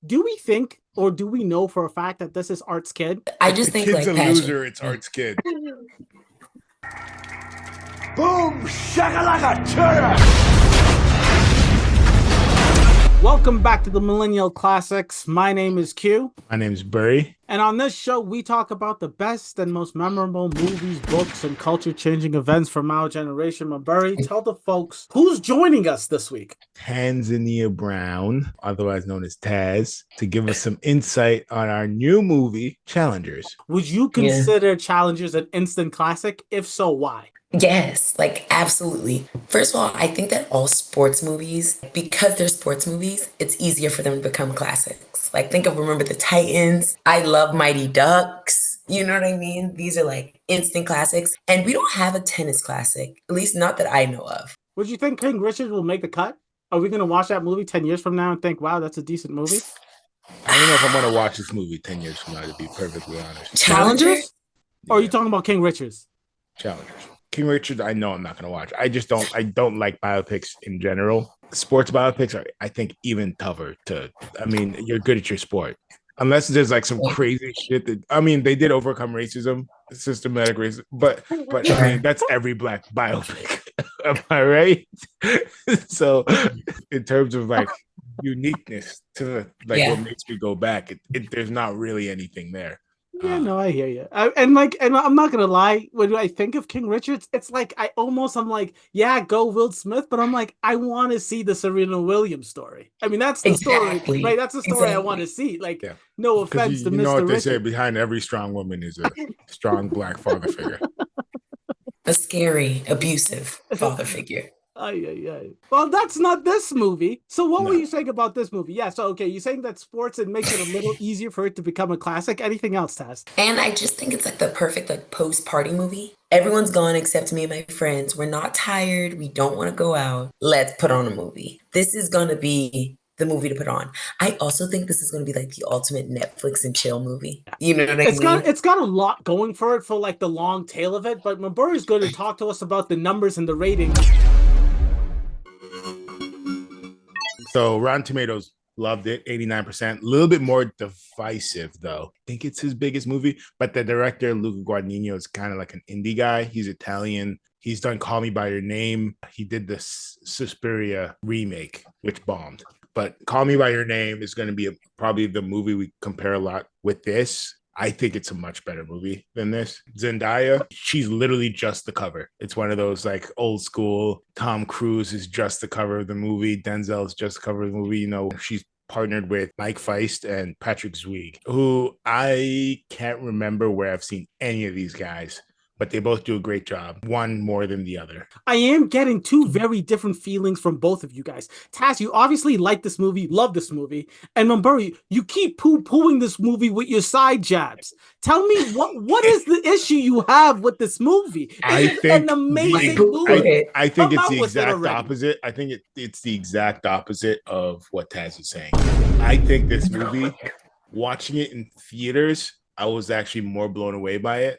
do we think or do we know for a fact that this is Art's kid? I If just the think kid's like a passion. loser, it's Art's kid. Boom! Shakalaka! Chura! Welcome back to the Millennial Classics. My name is Q. My name's Burry. And on this show, we talk about the best and most memorable movies, books, and culture-changing events from our generation. Maburi, tell the folks who's joining us this week. Tanzania Brown, otherwise known as Taz, to give us some insight on our new movie, Challengers. Would you consider Challengers an instant classic? If so, why? Yes, like absolutely. First of all, I think that all sports movies, because they're sports movies, it's easier for them to become classics. Like think of Remember the Titans. I love Mighty Ducks. You know what I mean? These are like instant classics. And we don't have a tennis classic, at least not that I know of. Would you think King Richard will make the cut? Are we going to watch that movie 10 years from now and think, wow, that's a decent movie? I don't know if I'm going to watch this movie 10 years from now, to be perfectly honest. Challengers? Or are you talking about King Richards? Challengers. King Richard, I know I'm not going to watch. I don't like biopics in general. Sports biopics are, I think, even tougher you're good at your sport. Unless there's like some crazy shit they did overcome racism, systematic racism, but I mean, that's every black biopic. Am I right? So in terms of like uniqueness to what makes me go back, there's not really anything there. Yeah, no, I hear you. And I'm not gonna lie. When I think of King Richards, it's like I'm like, yeah, go Will Smith, but I'm like, I want to see the Serena Williams story. I mean, that's the story, right? That's the story I want to see. Like, no offense to Mr. You know what Richards. They say, behind every strong woman is a strong black father figure. A scary, abusive father figure. Well, that's not this movie. So what were you saying about this movie? Yeah, so okay, you're saying that sports it makes it a little easier for it to become a classic. Anything else, Taz? And I just think it's like the perfect like post-party movie. Everyone's gone except me and my friends. We're not tired. We don't want to go out. Let's put on a movie. This is going to be the movie to put on. I also think this is going to be like the ultimate Netflix and chill movie. You know what I mean? It's got a lot going for it for like the long tail of it, but Maburi is going to talk to us about the numbers and the ratings. So Rotten Tomatoes loved it, 89%. A little bit more divisive, though. I think it's his biggest movie, but the director, Luca Guadagnino, is kind of like an indie guy. He's Italian. He's done Call Me By Your Name. He did the Suspiria remake, which bombed. But Call Me By Your Name is going to be probably the movie we compare a lot with this. I think it's a much better movie than this. Zendaya, she's literally just the cover. It's one of those like old school. Tom Cruise is just the cover of the movie. Denzel is just the cover of the movie. You know, she's partnered with Mike Feist and Patrick Zwieig, who I can't remember where I've seen any of these guys, but they both do a great job, one more than the other. I am getting two very different feelings from both of you guys. Taz, you obviously like this movie, love this movie, and Maburi, you keep poo-pooing this movie with your side jabs. Tell me what is the issue you have with this movie? It's an amazing movie. I think it's the exact opposite. I think it's the exact opposite of what Taz is saying. I think this movie, watching it in theaters, I was actually more blown away by it.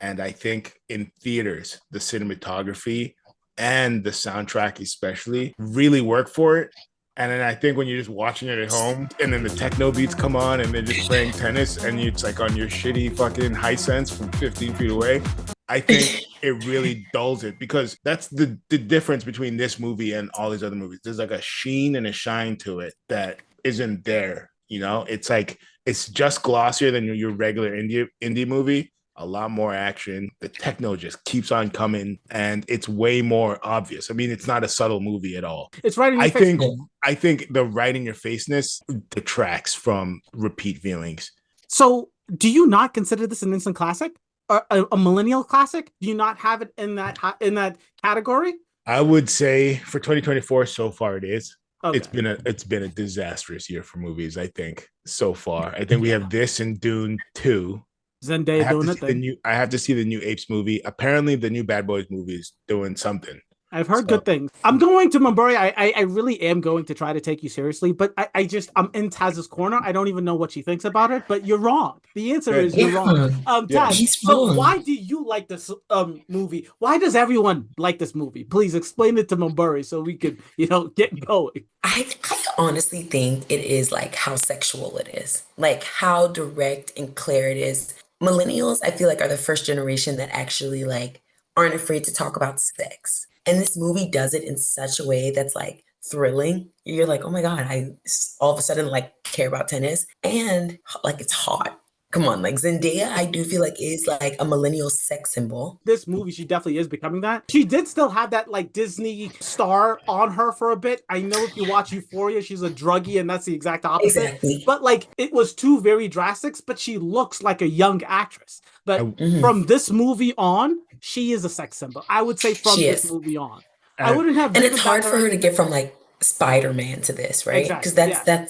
And I think in theaters, the cinematography and the soundtrack especially really work for it. And then I think when you're just watching it at home and then the techno beats come on and they're just playing tennis and it's like on your shitty fucking Hisense from 15 feet away, I think it really dulls it because that's the difference between this movie and all these other movies. There's like a sheen and a shine to it that isn't there. You know, it's like it's just glossier than your regular indie movie. A lot more action. The techno just keeps on coming, and it's way more obvious. I mean, it's not a subtle movie at all. It's right in your face. I think the right in your faceness detracts from repeat viewings. So, do you not consider this an instant classic, or a millennial classic? Do you not have it in that category? I would say for 2024, so far it is. Okay. It's been a disastrous year for movies. I think so far. I think we have this and Dune 2. Zendaya doing it. I have to see the new Apes movie. Apparently, the new Bad Boys movie is doing something. I've heard good things. I'm going to Maburi. I really am going to try to take you seriously, but I'm in Taz's corner. I don't even know what she thinks about it, but you're wrong. The answer is you're wrong. Taz, so why do you like this movie? Why does everyone like this movie? Please explain it to Maburi so we could, get going. I honestly think it is like how sexual it is, like how direct and clear it is. Millennials, I feel like, are the first generation that actually like aren't afraid to talk about sex. And this movie does it in such a way that's like thrilling. You're like, oh my God, all of a sudden like care about tennis and like it's hot. Come on, like Zendaya, I do feel like is like a millennial sex symbol. This movie, she definitely is becoming that. She did still have that like Disney star on her for a bit. I know if you watch Euphoria, she's a druggie, and that's the exact opposite. Exactly. But like it was two very drastics, but she looks like a young actress. But from this movie on, she is a sex symbol. I would say from She this is. movie on. I wouldn't have And it's given that hard for her her to get from like Spider-Man to this, right? Because exactly. Yeah.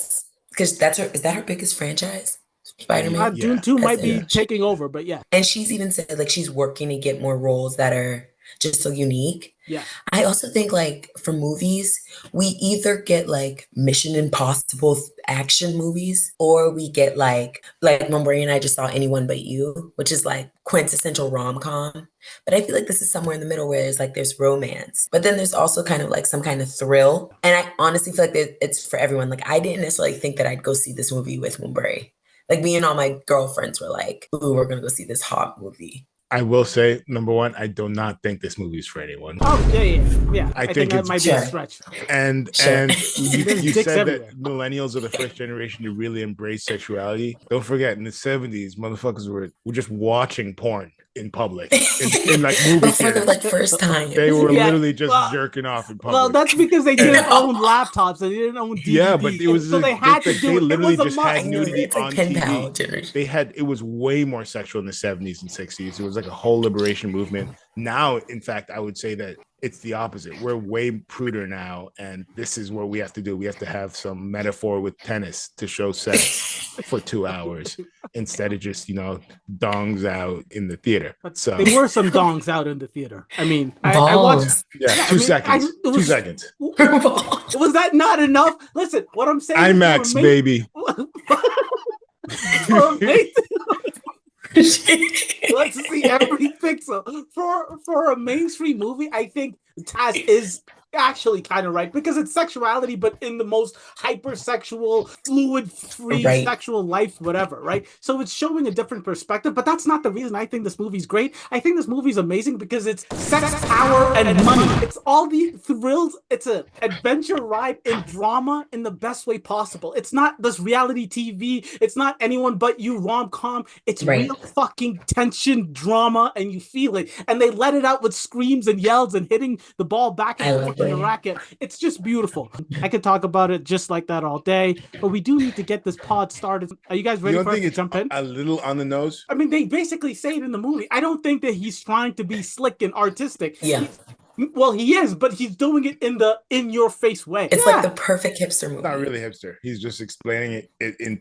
that's her, is that her biggest franchise? Spider-Man? Dune 2 That's might be it. taking over, but yeah. And she's even said like she's working to get more roles that are just so unique. Yeah. I also think like for movies, we either get like Mission Impossible action movies, or we get like Mumbai and I just saw Anyone But You, which is like quintessential rom-com. But I feel like this is somewhere in the middle where there's romance, but then there's also kind of like some kind of thrill. And I honestly feel like that it's for everyone. Like I didn't necessarily think that I'd go see this movie with Mumbai. Like me and all my girlfriends were like, "Ooh, we're gonna go see this hot movie." I will say, number one, I do not think this movie is for anyone. Oh yeah. I think that it's might be a stretch. And Sure. you dicks said everywhere. that millennials are the first generation to really embrace sexuality. Don't forget, in the 70s, motherfuckers were just watching porn in public, in like movie But for the theaters. like first time. They were Yeah, literally just well- jerking off in public. Well, that's because they didn't own laptops. They didn't own DVDs. Yeah, but it was so they had to do they it. literally It was a just must. had I know, nudity it's like on pen pal TV. generation. It was way more sexual in the 70s and 60s. It was like a whole liberation movement. Now, in fact, I would say that it's the opposite. We're way pruder now, and this is what we have to do. We have to have some metaphor with tennis to show sex for 2 hours instead of just dongs out in the theater. So there were some dongs out in the theater. I mean, I watched. Yeah, 2 seconds. 2 seconds. Was that not enough? Listen, what I'm saying. IMAX, baby. Let's see every pixel for a mainstream movie. I think Taz is actually kind of right because it's sexuality, but in the most hypersexual, fluid-free Right. sexual life, whatever, right? So it's showing a different perspective, but that's not the reason I think this movie's great. I think this movie's amazing because it's sex, power, and money. It's all the thrills. It's an adventure ride in drama in the best way possible. It's not this reality TV. It's not Anyone But You rom-com. It's Right. real fucking tension drama, and you feel it. And they let it out with screams and yells and hitting the ball back and forth in the racket. It's just beautiful. I could talk about it just like that all day, but we do need to get this pod started. Are you guys ready You for don't us think to it's jump in? a little on the nose? I mean, they basically say it in the movie. I don't think that he's trying to be slick and artistic. Yeah. Well, he is, but he's doing it in the in-your-face way. It's like the perfect hipster movie. Not really hipster. He's just explaining it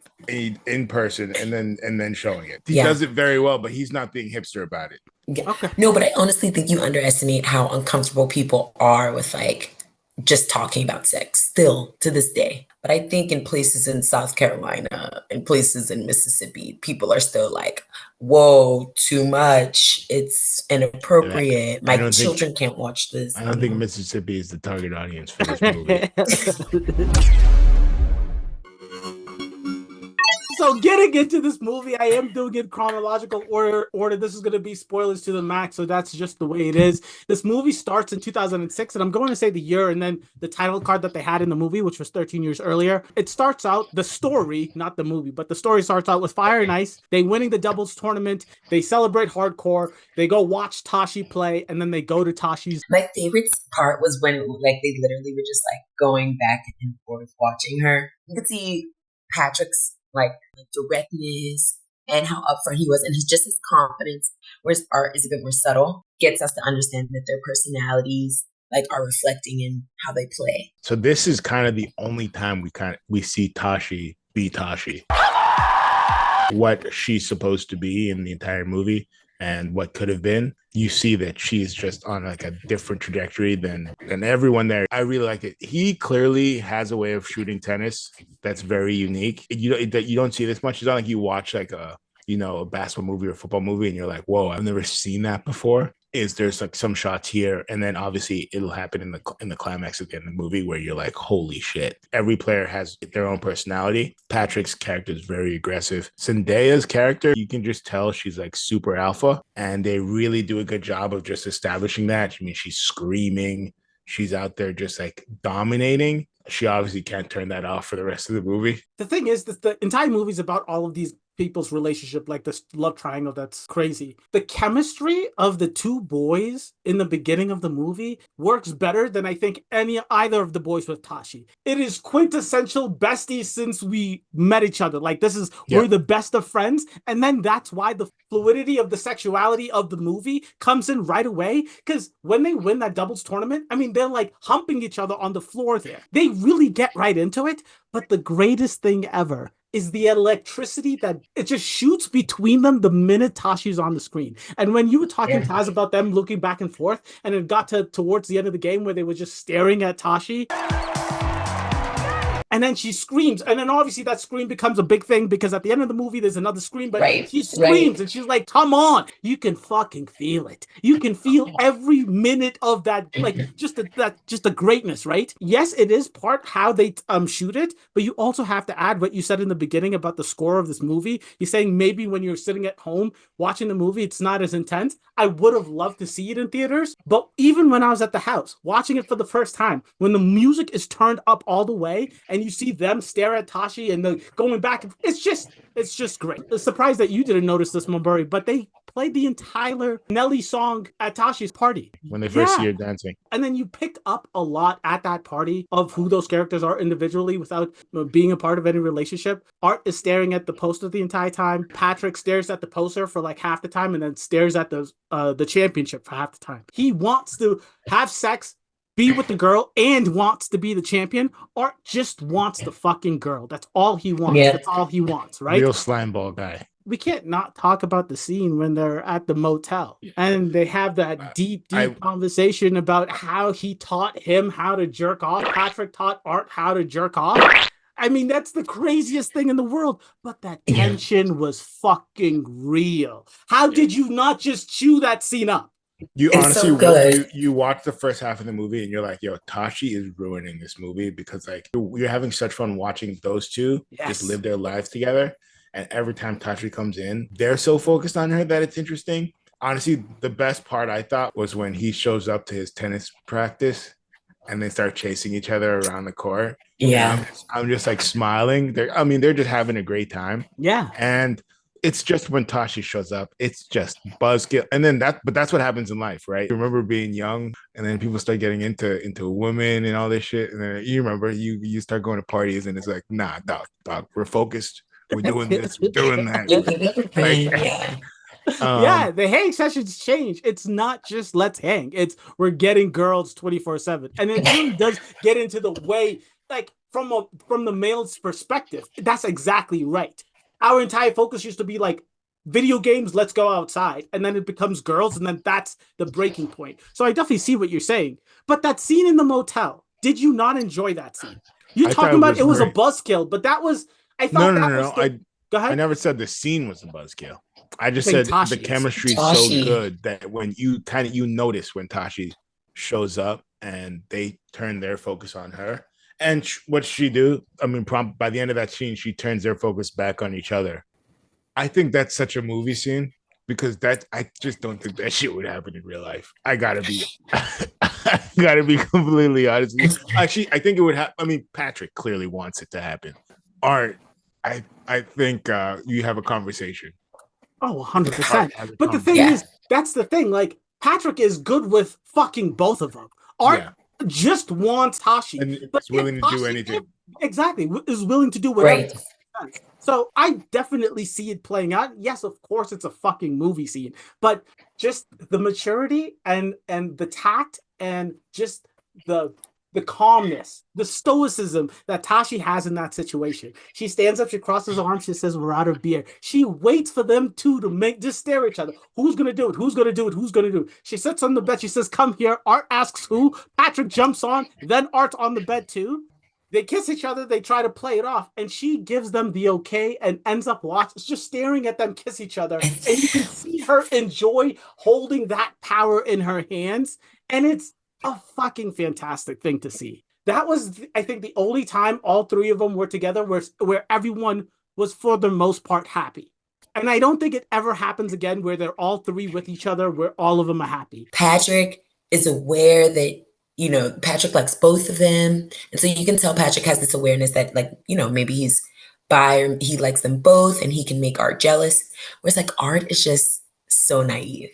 in person and then showing it. He Yeah. does it very well, but he's not being hipster about it. Yeah. Okay. No, but I honestly think you underestimate how uncomfortable people are with like just talking about sex still to this day. But I think in places in South Carolina and places in Mississippi, people are still like, whoa, too much. It's inappropriate. My children can't watch this. I don't think Mississippi is the target audience for this movie. So getting into this movie, I am doing it chronological order. This is going to be spoilers to the max, so that's just the way it is. This movie starts in 2006, and I'm going to say the year and then the title card that they had in the movie, which was 13 years earlier. It starts out, the story, not the movie, but the story starts out with Fire and Ice. They winning the doubles tournament. They celebrate hardcore. They go watch Tashi play, and then they go to Tashi's. My favorite part was when like they literally were just like going back and forth watching her. You could see Patrick's like directness and how upfront he was, and his confidence, where his art is a bit more subtle, gets us to understand that their personalities like are reflecting in how they play. So this is kind of the only time we see Tashi be Tashi. What she's supposed to be in the entire movie and what could have been. You see that she's just on like a different trajectory than everyone there. I really like it. He clearly has a way of shooting tennis that's very unique. You don't see this much. It's not like you watch like a basketball movie or football movie and you're like, whoa, I've never seen that before. is there's like some shots here, and then obviously it'll happen in the climax at the end of the movie where you're like, holy shit. Every player has their own personality. Patrick's character is very aggressive. Zendaya's character, you can just tell she's like super alpha, and they really do a good job of just establishing that. I mean, she's screaming, she's out there just like dominating. She obviously can't turn that off for the rest of the movie. The thing is that the entire movie is about all of these people's relationship, like this love triangle that's crazy. The chemistry of the two boys in the beginning of the movie works better than I think either of the boys with Tashi. It is quintessential besties since we met each other. Like this is we're the best of friends, and then that's why the fluidity of the sexuality of the movie comes in right away. Because when they win that doubles tournament, I mean, they're like humping each other on the floor there. They really get right into it. But the greatest thing ever is the electricity that it just shoots between them the minute Tashi's on the screen. And when you were talking, Taz, about them looking back and forth, and it got towards the end of the game where they were just staring at Tashi, and then she screams, and then obviously that scream becomes a big thing because at the end of the movie there's another scream, but she screams and she's like, come on, you can fucking feel it. You can feel every minute of that, like just the greatness, right? Yes, it is part how they shoot it, but you also have to add what you said in the beginning about the score of this movie. You're saying maybe when you're sitting at home watching the movie, it's not as intense. I would have loved to see it in theaters, but even when I was at the house watching it for the first time, when the music is turned up all the way and you see them stare at Tashi and going back, it's just great. I'm surprised that you didn't notice this, Mumbury, but they played the entire Nelly song at Tashi's party when they first see her dancing. And then you picked up a lot at that party of who those characters are individually without being a part of any relationship. Art is staring at the poster the entire time. Patrick stares at the poster for like half the time and then stares at the championship for half the time. He wants to have sex, be with the girl, and wants to be the champion. Art just wants the fucking girl. That's all he wants. Yeah. That's all he wants, right? Real slime ball guy. We can't not talk about the scene when they're at the motel and they have that deep conversation about how he taught him how to jerk off. Patrick taught Art how to jerk off. I mean, that's the craziest thing in the world, but that tension was fucking real. How did you not just chew that scene up? You honestly, you watch the first half of the movie and you're like, yo, Tashi is ruining this movie because like you're having such fun watching those two just live their lives together. And every time Tashi comes in, they're so focused on her that it's interesting. Honestly, the best part I thought was when he shows up to his tennis practice and they start chasing each other around the court. Yeah. I'm just like smiling. They're just having a great time. Yeah. And it's just when Tashi shows up, it's just buzzkill. And then that's what happens in life, right? You remember being young and then people start getting into women and all this shit. And then you remember you start going to parties and it's like, nah, dog, we're focused. We're doing this, we're doing that. Yeah, the hang sessions change. It's not just let's hang. It's we're getting girls 24/7. And it really does get into the way, like from the male's perspective. That's exactly right. Our entire focus used to be like video games, let's go outside. And then it becomes girls, and then that's the breaking point. So I definitely see what you're saying. But that scene in the motel, did you not enjoy that scene? You're talking about it was a buzzkill, but that was No. Go ahead. I never said the scene was a buzzkill. I just said the chemistry is so good that when you notice when Tashi shows up and they turn their focus on her. And what she do? I mean, by the end of that scene, she turns their focus back on each other. I think that's such a movie scene because I just don't think that shit would happen in real life. I gotta be completely honest with you. Actually, I think it would happen. I mean, Patrick clearly wants it to happen. Art, I think you have a conversation. Oh, 100%. But the thing is, that's the thing. Like, Patrick is good with fucking both of them. Art just wants Tashi. And is willing to do anything. Exactly. Is willing to do whatever. Right. So I definitely see it playing out. Yes, of course, it's a fucking movie scene. But just the maturity and the tact and just the calmness, the stoicism that Tashi has in that situation. She stands up, she crosses her arms, she says, we're out of beer. She waits for them two to just stare at each other. Who's going to do it? Who's going to do it? Who's going to do it? She sits on the bed. She says, come here. Art asks who. Patrick jumps on. Then Art's on the bed too. They kiss each other. They try to play it off. And she gives them the okay and ends up just staring at them kiss each other. And you can see her enjoy holding that power in her hands, and it's a fucking fantastic thing to see. That was, I think, the only time all three of them were together where everyone was, for the most part, happy. And I don't think it ever happens again where they're all three with each other, where all of them are happy. Patrick is aware that, Patrick likes both of them. And so you can tell Patrick has this awareness that, like, maybe he's bi or he likes them both and he can make Art jealous. Whereas, like, Art is just so naive.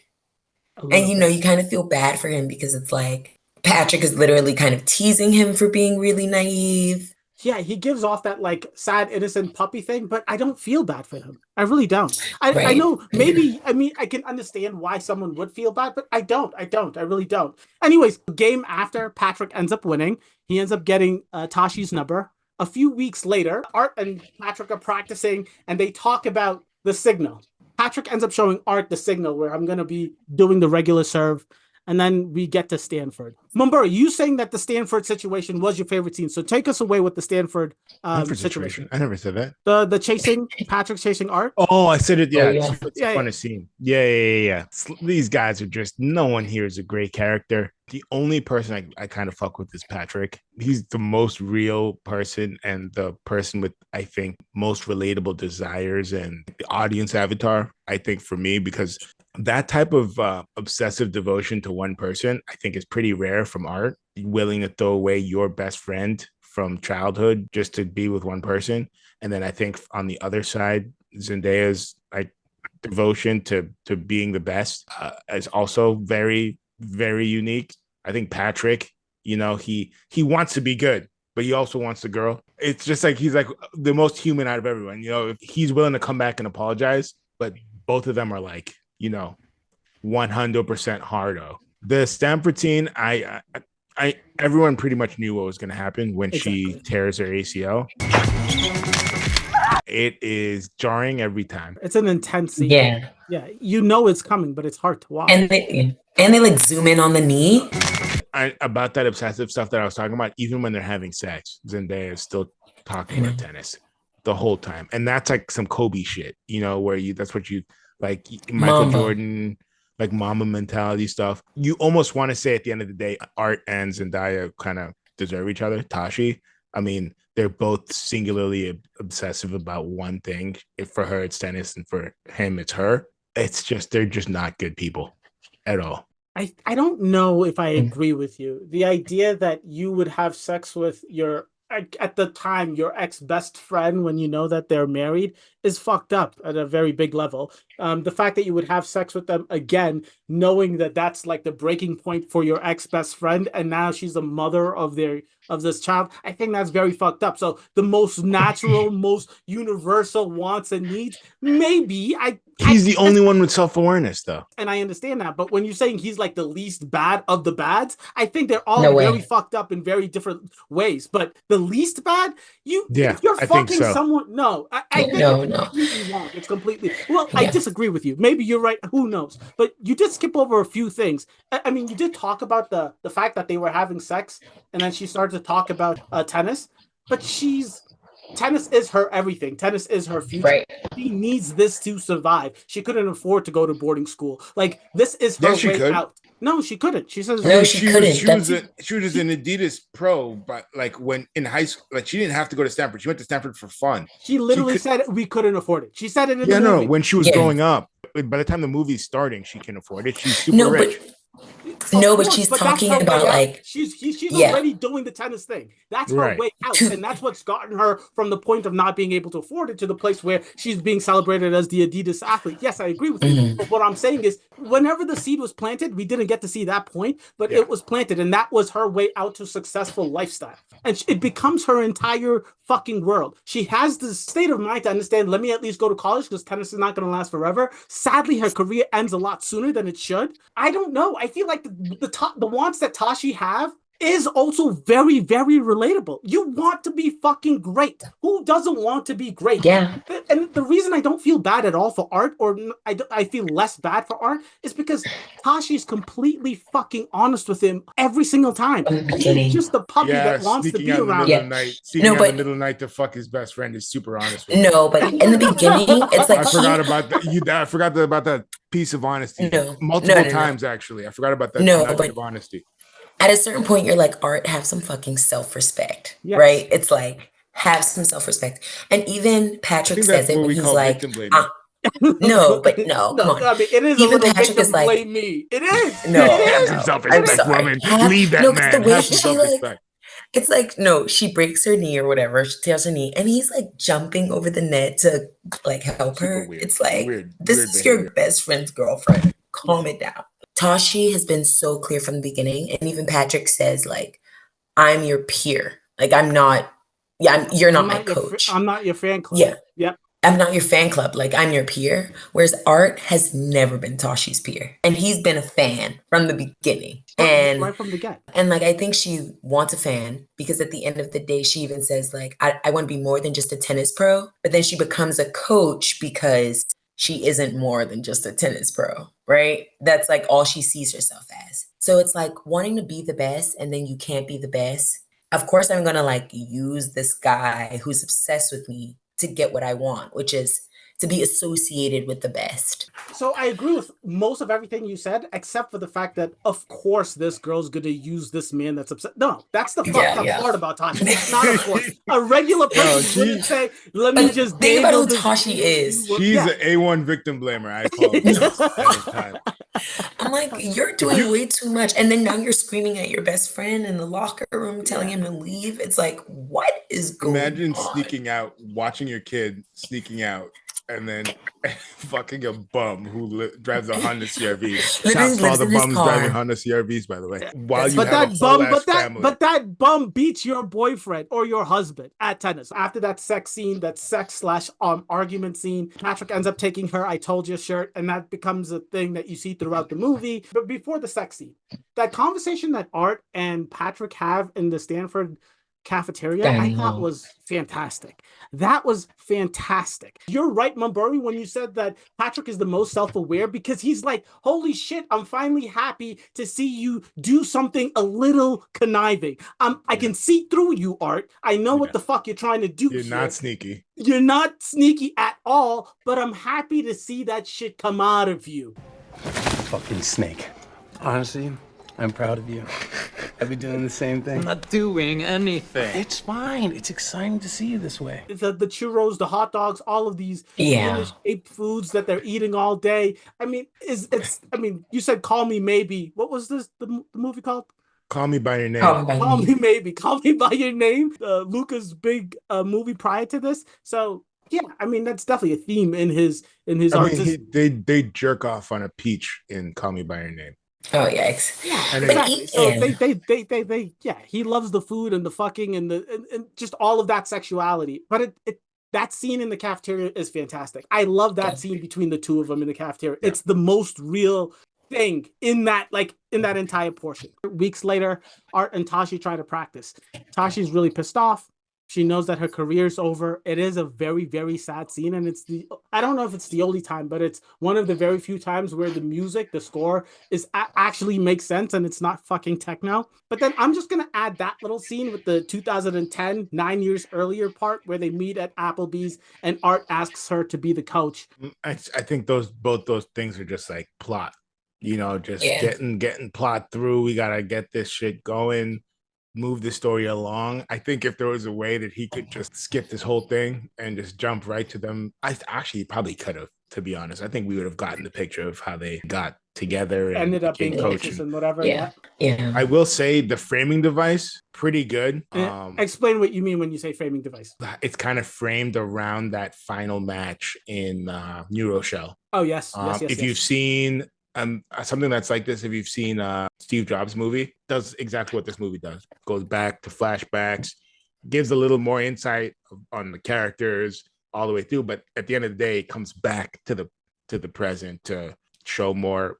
And, you kind of feel bad for him because it's like Patrick is literally kind of teasing him for being really naive. Yeah, he gives off that like sad, innocent puppy thing, but I don't feel bad for him. I really don't. I know maybe, I mean, I can understand why someone would feel bad, but I don't. I really don't. Anyways, game after, Patrick ends up winning. He ends up getting Tashi's number. A few weeks later, Art and Patrick are practicing and they talk about the signal. Patrick ends up showing Art the signal where I'm going to be doing the regular serve. And then we get to Stanford. Mumburi, you saying that the Stanford situation was your favorite scene. So take us away with the Stanford situation. I never said that. The chasing, Patrick's chasing Art. Oh, I said it. Yeah, it's a Yeah, funny scene. Yeah. These guys are just, no one here is a great character. The only person I kind of fuck with is Patrick. He's the most real person and the person with, I think, most relatable desires and the audience avatar, I think, for me, because that type of obsessive devotion to one person, I think, is pretty rare from Art. Willing to throw away your best friend from childhood just to be with one person. And then I think on the other side, Zendaya's like devotion to being the best is also very, very unique. I think Patrick, he wants to be good, but he also wants the girl. It's just like he's like the most human out of everyone. If he's willing to come back and apologize, but both of them are like, 100% hardo. The Stanford scene, everyone pretty much knew what was going to happen when she tears her ACL. It is jarring every time. It's an intense scene. Yeah. Yeah. It's coming, but it's hard to watch. And they like zoom in on the knee. About that obsessive stuff that I was talking about, even when they're having sex, Zendaya is still talking about tennis the whole time. And that's like some Kobe shit, where that's what you like, Michael Jordan, like mama mentality stuff. You almost want to say at the end of the day, Art and Zendaya kind of deserve each other. Tashi, I mean, they're both singularly obsessive about one thing. If for her, it's tennis, and for him, it's her. It's just, they're just not good people at all. I don't know if I agree with you. The idea that you would have sex with at the time, your ex-best friend when you know that they're married is fucked up at a very big level. The fact that you would have sex with them again, knowing that that's like the breaking point for your ex-best friend, and now she's the mother of this child, I think that's very fucked up. So the most natural, most universal wants and needs, maybe he's the only one with self-awareness, though. And I understand that. But when you're saying he's like the least bad of the bads, I think they're all very fucked up in very different ways. But the least bad, if you're fucking someone, no. I think it's completely wrong. It's completely, I disagree with you. Maybe you're right. Who knows? But you did skip over a few things. I mean, you did talk about the fact that they were having sex, and then she started to talk about tennis. But tennis is her everything. Tennis is her future. Right. She needs this to survive. She couldn't afford to go to boarding school. Like, this is her way out. No, she couldn't. She says she couldn't. She was an Adidas pro, but like when in high school, like she didn't have to go to Stanford. She went to Stanford for fun. She literally said we couldn't afford it. She said it in the movie. When she was growing up. By the time the movie's starting, she can afford it. She's super rich. But she's talking about like she's already doing the tennis thing. That's her way out, and that's what's gotten her from the point of not being able to afford it to the place where she's being celebrated as the Adidas athlete. Yes, I agree with you. But what I'm saying is, whenever the seed was planted, we didn't get to see that point, but it was planted, and that was her way out to successful lifestyle. And it becomes her entire fucking world. She has the state of mind to understand, let me at least go to college because tennis is not going to last forever. Sadly, her career ends a lot sooner than it should. I don't know. I feel like the wants that Tashi have is also very, very relatable. You want to be fucking great. Who doesn't want to be great? Yeah. And the reason I don't feel bad at all for Art, or I feel less bad for Art, is because Tashi's completely fucking honest with him every single time. He's just the puppy that wants to be around him. Sneaking out in the middle of the night to fuck his best friend is super honest with him. No, but in the beginning, it's like I forgot about that. I forgot about that. piece of honesty. No, Multiple no, no. times, actually. I forgot about that No, nugget but of honesty. at a certain point, you're like, Art, have some fucking self-respect, Yes. right? It's like, have some self-respect. And even I Patrick think that's says it what when we he's call like, victim blaming. no, but no, come No, on. I mean it is a Even little Patrick is victim like, blame me. It is. no, It Have is. some no, I'm It self-respect, is. sorry. woman. Leave that No, because the man. way Have some she like, self-respect. it's like, no, she breaks her knee or whatever. She tears her knee, and he's like jumping over the net to like help Super her. weird. It's like, this Weird is your behavior. best friend's girlfriend. Yeah. Calm it down. Tashi has been so clear from the beginning, and even Patrick says like, I'm your peer. Like I'm not. Yeah, you're not my coach. I'm not your fan club. Yeah, Yep. I'm not your fan club. Like I'm your peer. Whereas Art has never been Tashi's peer, and he's been a fan from the beginning. Right from the get. And like I think she wants a fan because at the end of the day, she even says like I want to be more than just a tennis pro. But then she becomes a coach because she isn't more than just a tennis pro, right? That's like all she sees herself as. So it's like wanting to be the best and then you can't be the best. Of course, I'm gonna like use this guy who's obsessed with me to get what I want, which is to be associated with the best. So I agree with most of everything you said, except for the fact that, of course, this girl's gonna use this man that's upset. No, that's the fucked Yeah, up yeah. part about Tashi. Not of course. A regular person wouldn't say, "Let me But just think about dangle who this." Tashi is. She's Yeah. an A1 victim blamer. I apologize anytime. I'm like, you're If doing you way too much. And then now you're screaming at your best friend in the locker room, telling him to leave. It's like, what is going imagine on? sneaking out, watching your kid sneaking out, and then fucking a bum who drives a Honda CRV. Literally Shouts to all lives the in his bums driving car. Honda CRVs, by the way. While That's you But have a that whole bum, ass family. but that bum beats your boyfriend or your husband at tennis. After that sex scene, that sex slash argument scene, Patrick ends up taking her "I told you" shirt, and that becomes a thing that you see throughout the movie. But before the sex scene, that conversation that Art and Patrick have in the Stanford cafeteria, I thought was fantastic. That was fantastic. You're right, Mumbury, when you said that Patrick is the most self-aware because he's like, holy shit, I'm finally happy to see you do something a little conniving. I can see through you, Art. I know what the fuck you're trying to do You're here. not sneaky. You're not sneaky at all, but I'm happy to see that shit come out of you. Fucking snake. Honestly, I'm proud of you. I've been doing the same thing. I'm not doing anything. It's fine. It's exciting to see you this way. The churros, the hot dogs, all of these shaped foods that they're eating all day. I mean, you said "Call Me Maybe." What was this the movie called? Call Me by Your Name. Call Me Maybe. Call Me by Your Name. Luca's big movie prior to this. So yeah, I mean that's definitely a theme in his art. They jerk off on a peach in Call Me by Your Name. Oh yikes! Yeah, And exactly. So they yeah, he loves the food and the fucking and and just all of that sexuality. But that scene in the cafeteria is fantastic. I love that scene between the two of them in the cafeteria. Yeah. It's the most real thing in that entire portion. Weeks later, Art and Tashi try to practice. Tashi's really pissed off. She knows that her career's over. It is a very, very sad scene. And I don't know if it's the only time, but it's one of the very few times where the music, the score actually makes sense and it's not fucking techno. But then I'm just going to add that little scene with the 2010, 9 years earlier part where they meet at Applebee's and Art asks her to be the coach. I think both those things are just like plot, just getting plot through. We got to get this shit going. Move the story along. I think if there was a way that he could just skip this whole thing and just jump right to them, I actually probably could have, to be honest. I think we would have gotten the picture of how they got together and ended up being coaches and whatever. Yeah. I will say the framing device, pretty good. Explain what you mean when you say framing device. It's kind of framed around that final match in New Rochelle. Oh, yes. If you've seen something that's like this, if you've seen Steve Jobs' movie, does exactly what this movie does. Goes back to flashbacks, gives a little more insight on the characters all the way through, but at the end of the day, it comes back to the present to show more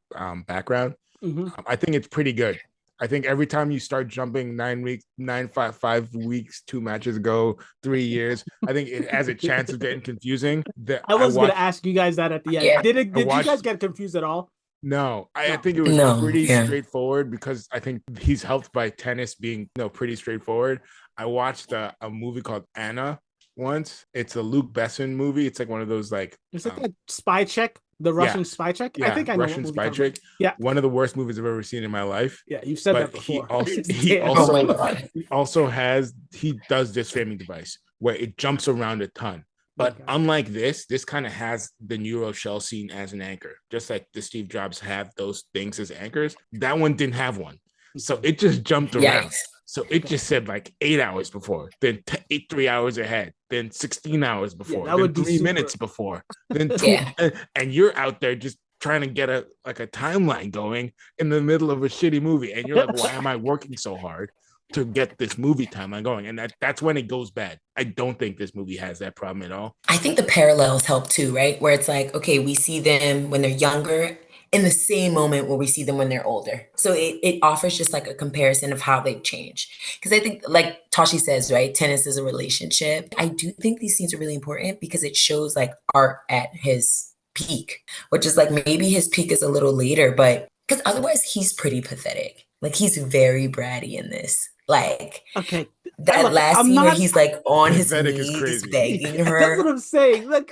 background. Mm-hmm. I think it's pretty good. I think every time you start jumping 5 weeks, 2 matches ago, 3 years, I think it has a chance of getting confusing. I was going to ask you guys that at the end. Yeah. Did you guys get confused at all? No, I think it was pretty straightforward because I think he's helped by tennis being pretty straightforward. I watched a movie called Anna once. It's a Luc Besson movie. It's like one of those like is it that spy chick? The Russian spy check? I Yeah, think I know what Russian movie spy you're talking trick. about. Yeah. One of the worst movies I've ever seen in my life. Yeah, you've said that But he before. also Oh my God. he does this framing device where it jumps around a ton. But Okay. unlike this kind of has the Neuro shell scene as an anchor, just like the Steve Jobs have those things as anchors. That one didn't have one, so it just jumped around. Yikes. So it just said like 8 hours before, then 3 hours ahead, then 16 hours before, that then would be 3 minutes before, then two, Yeah. and you're out there just trying to get a timeline going in the middle of a shitty movie, and you're like, why am I working so hard to get this movie timeline going? And that's when it goes bad. I don't think this movie has that problem at all. I think the parallels help too, right? Where it's like, okay, we see them when they're younger in the same moment where we see them when they're older. So it offers just like a comparison of how they've changed. Because I think, like Tashi says, right, tennis is a relationship. I do think these scenes are really important because it shows like Art at his peak, which is like maybe his peak is a little later, but because otherwise he's pretty pathetic. Like he's very bratty in this. Like Okay. that Look, last I'm scene where not. he's like on his Pathetic is knees crazy. begging That's her. what I'm saying. Look,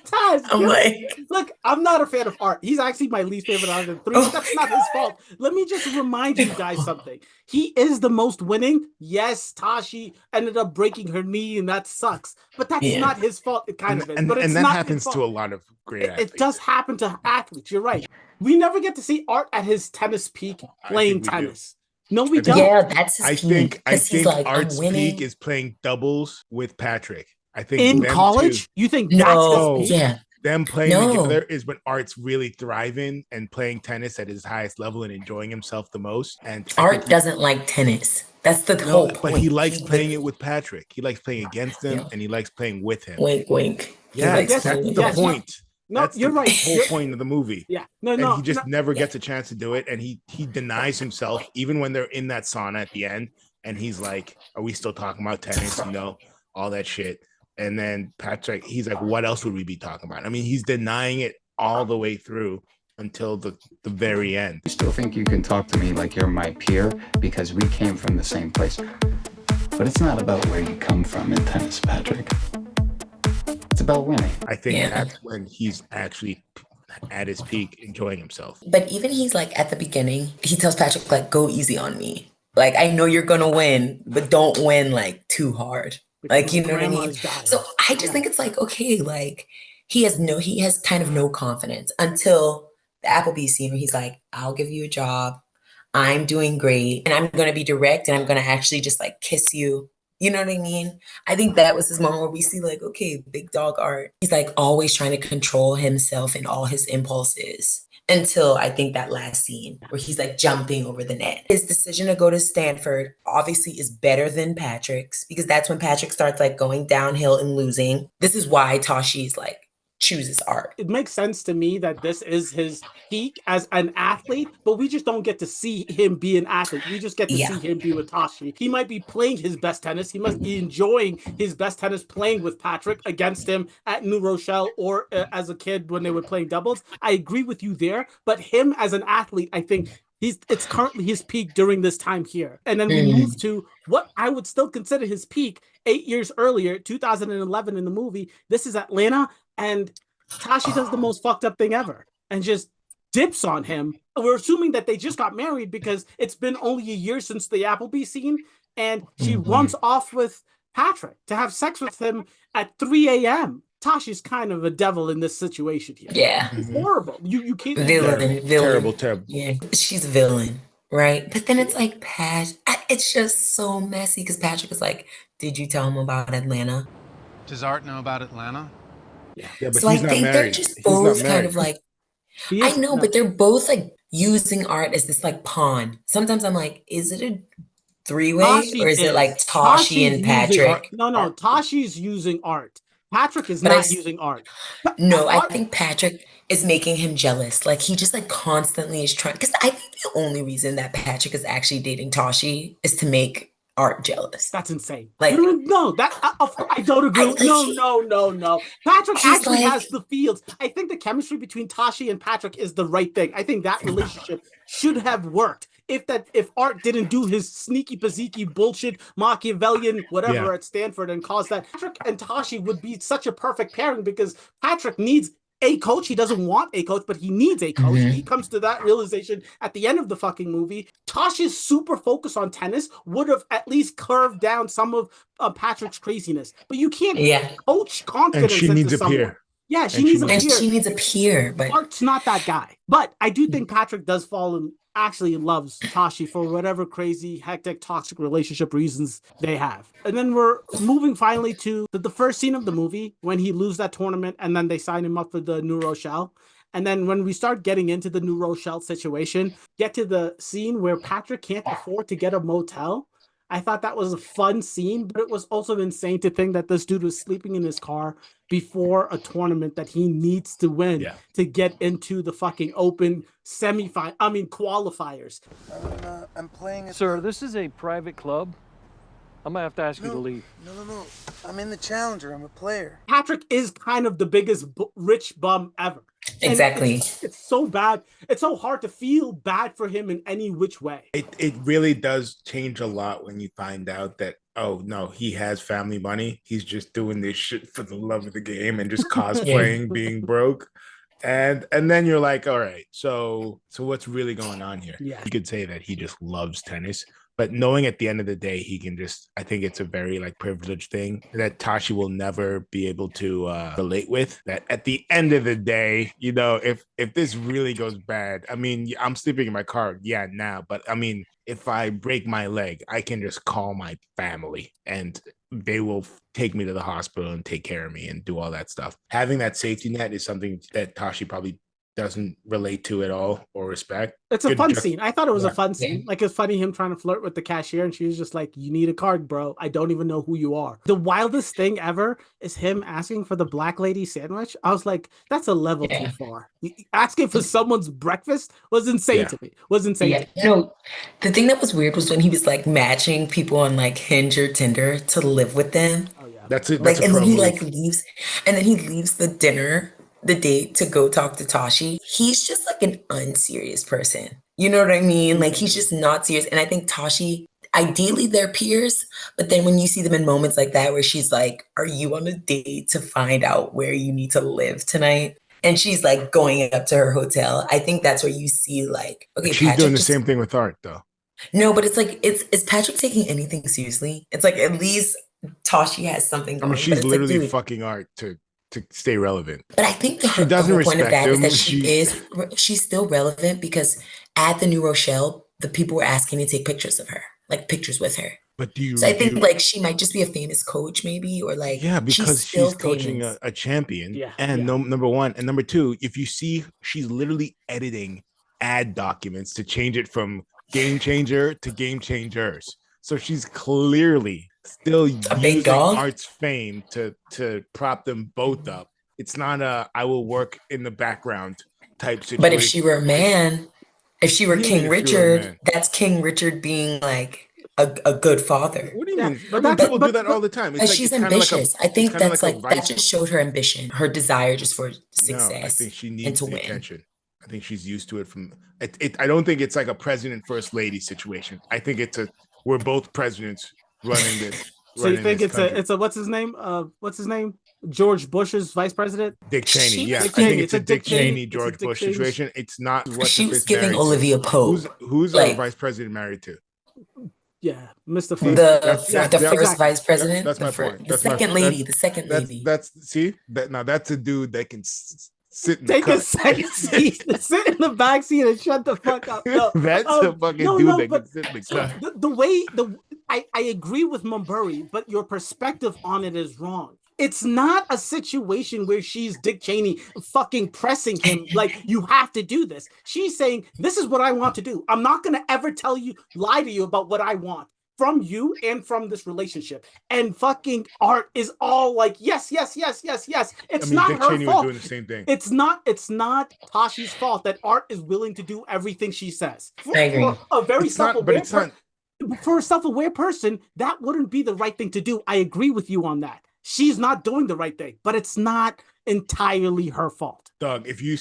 Taj, I'm like, look, I'm not a fan of Art. He's actually my least favorite out of the three, but oh that's my not his fault. Let me just remind you guys something. He is the most winning. Yes, Tashi ended up breaking her knee, and that sucks. But that's Yeah. not his fault. It kind of is. But it's and that not happens his to fault. a lot of great athletes. It does happen to athletes. You're right. We never get to see Art at his tennis peak playing we do. tennis. No, we I think- don't. Yeah, that's his I peak. think Because he's like, I'm Art's winning. peak is playing doubles with Patrick. I think In them college, two, you think No, that's his peak? yeah. them playing No. together is when Art's really thriving and playing tennis at his highest level and enjoying himself the most. And I Art think doesn't like tennis. That's the no, whole but point. he likes playing literally- it with Patrick. He likes playing against him Yeah. and he likes playing with him. Wink, wink. He Yes, likes guess- that's playing the with yes. him. point. No, That's you're the right. whole point of the movie. Yeah. No, And no. he just no. never gets a chance to do it. And he denies himself, even when they're in that sauna at the end. And he's like, are we still talking about tennis? You know, all that shit. And then Patrick, he's like, what else would we be talking about? I mean, he's denying it all the way through until the very end. You still think you can talk to me like you're my peer because we came from the same place. But it's not about where you come from in tennis, Patrick. It's about winning. I think Yeah. that's when he's actually at his peak, enjoying himself. But even he's like at the beginning, he tells Patrick, like, go easy on me. Like, I know you're gonna win, but don't win like too hard. Because Like, you my know what I mean? grandma's dying. So I just think it's like, okay, like he has kind of no confidence until the Applebee's scene where he's like, I'll give you a job. I'm doing great. And I'm gonna be direct and I'm gonna actually just like kiss you. You know what I mean? I think that was his moment where we see like, okay, big dog Art. He's like always trying to control himself and all his impulses until I think that last scene where he's like jumping over the net. His decision to go to Stanford obviously is better than Patrick's because that's when Patrick starts like going downhill and losing. This is why Tashi's like chooses Art. It makes sense to me that this is his peak as an athlete, but we just don't get to see him be an athlete. We just get to see him be with Tashi. He might be playing his best tennis. He must be enjoying his best tennis playing with Patrick against him at New Rochelle or as a kid when they were playing doubles. I agree with you there, but him as an athlete, I think it's currently his peak during this time here. And then we move to what I would still consider his peak 8 years earlier, 2011 in the movie. This is Atlanta. And Tashi does the most fucked up thing ever and just dips on him. We're assuming that they just got married because it's been only a year since the Applebee scene. And she runs off with Patrick to have sex with him at 3 a.m. Tashi's kind of a devil in this situation here. Yeah. It's horrible. You can't. Villain. Terrible. Yeah, she's a villain, right? But then it's like it's just so messy because Patrick is like, did you tell him about Atlanta? Does Art know about Atlanta? Yeah, but So I he's not think they're married. just He's not both kind married. of like, He I is- know, no. but they're both like using Art as this like pawn. Sometimes I'm like, is it a three-way Tashi or is it like Tashi Tashi's and using Patrick? Art. No, Tashi's using Art. Patrick is But I not s- using Art. No, I Art- think Patrick is making him jealous. Like he just like constantly is trying. Because I think the only reason that Patrick is actually dating Tashi is to make Art jealous. That's insane. Like- no, that I don't agree. like, No. Patrick He's actually like- has the fields. I think the chemistry between Tashi and Patrick is the right thing. I think that relationship should have worked. If Art didn't do his sneaky paziki bullshit Machiavellian whatever at Stanford and cause that, Patrick and Tashi would be such a perfect pairing because Patrick needs a coach. He doesn't want a coach, but he needs a coach. He comes to that realization at the end of the fucking movie. Tasha's super focus on tennis would have at least curved down some of Patrick's craziness. But you can't coach confidence and she into needs a someone. peer. Yeah, she needs a peer. And she needs a peer, but Art's not that guy. But I do think Patrick does fall in, actually loves Tashi for whatever crazy, hectic, toxic relationship reasons they have. And then we're moving finally to the first scene of the movie when he loses that tournament and then they sign him up for the New Rochelle. And then when we start getting into the New Rochelle situation, get to the scene where Patrick can't afford to get a motel. I thought that was a fun scene, but it was also insane to think that this dude was sleeping in his car before a tournament that he needs to win to get into the fucking open qualifiers. I'm playing it. Sir, this is a private club. I'm gonna have to ask you to leave. No. I'm in the Challenger. I'm a player. Patrick is kind of the biggest rich bum ever. Exactly. It's so bad. It's so hard to feel bad for him in any which way. It really does change a lot when you find out that, oh no, he has family money. He's just doing this shit for the love of the game and just cosplaying being broke. And then you're like, all right, so what's really going on here? Yeah. You could say that he just loves tennis, but knowing at the end of the day, he can just, I think it's a very like privileged thing that Tashi will never be able to relate with. That at the end of the day, you know, if this really goes bad, I mean, I'm sleeping in my car, now, but I mean, if I break my leg, I can just call my family and they will take me to the hospital and take care of me and do all that stuff. Having that safety net is something that Tashi probably doesn't relate to at all or respect. It's a fun scene. I thought it was a fun scene. Like, it's funny him trying to flirt with the cashier and she was just like, you need a card, bro. I don't even know who you are. The wildest thing ever is him asking for the black lady sandwich. I was like, that's a level too far. Asking for someone's breakfast was insane to me. No, the thing that was weird was when he was like matching people on like Hinge or Tinder to live with them. Oh yeah. That's it. Like, and then he like leaves, and then he leaves the date to go talk to Tashi. He's just like an unserious person. You know what I mean? Like, he's just not serious. And I think Tashi, ideally they're peers, but then when you see them in moments like that where she's like, are you on a date to find out where you need to live tonight? And she's like going up to her hotel. I think that's where you see like, okay, she's Patrick doing the same thing with Art though. No, but it's like, is Patrick taking anything seriously? It's like, at least Tashi has something going. I mean, she's literally like, fucking Art to stay relevant. But I think the She doesn't whole point of that respect is him. that she's still relevant because at the New Rochelle, the people were asking to take pictures of her, like pictures with her. But do you? So I think like she might just be a famous coach, maybe, or like because she's coaching a champion. Number one, and number two, if you see, she's literally editing ad documents to change it from Game Changer to Game Changers. So she's clearly still using Art's fame to prop them both up. It's not a I will work in the background type situation. But if she were a man, if she were King Richard, that's King Richard being like a good father. What do you mean? People do that all the time. It's like, she's ambitious. I think that's like that just showed her ambition, her desire just for success. No, I think she needs the attention. I think she's used to it from it. I don't think it's like a president first lady situation. I think it's we're both presidents running this. So you think it's a what's his name? George Bush's vice president? Dick Cheney. Yeah, I think it's a Dick Cheney, George Bush situation. It's not what she was giving Olivia Pope. Who's our vice president married to? Yeah, Mr. The first vice president. That's my point. The second lady. That's a dude that can sit in take a second seat, sit in the back seat and shut the fuck up. No, that's a fucking dude that can sit in the cut. I agree with Mumbury, but your perspective on it is wrong. It's not a situation where she's Dick Cheney fucking pressing him like, you have to do this. She's saying, this is what I want to do. I'm not going to ever lie to you about what I want from you and from this relationship. And fucking Art is all like, yes. It's not Dick her Cheney fault. Was doing the same thing. It's not Tashi's fault that Art is willing to do everything she says. I agree. For a very for a self-aware person, that wouldn't be the right thing to do. I agree with you on that. She's not doing the right thing, but it's not entirely her fault. Doug, if you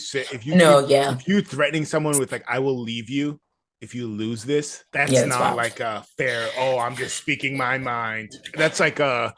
threatening someone with like, I will leave you if you lose this, that's not like a fair, I'm just speaking my mind. That's like I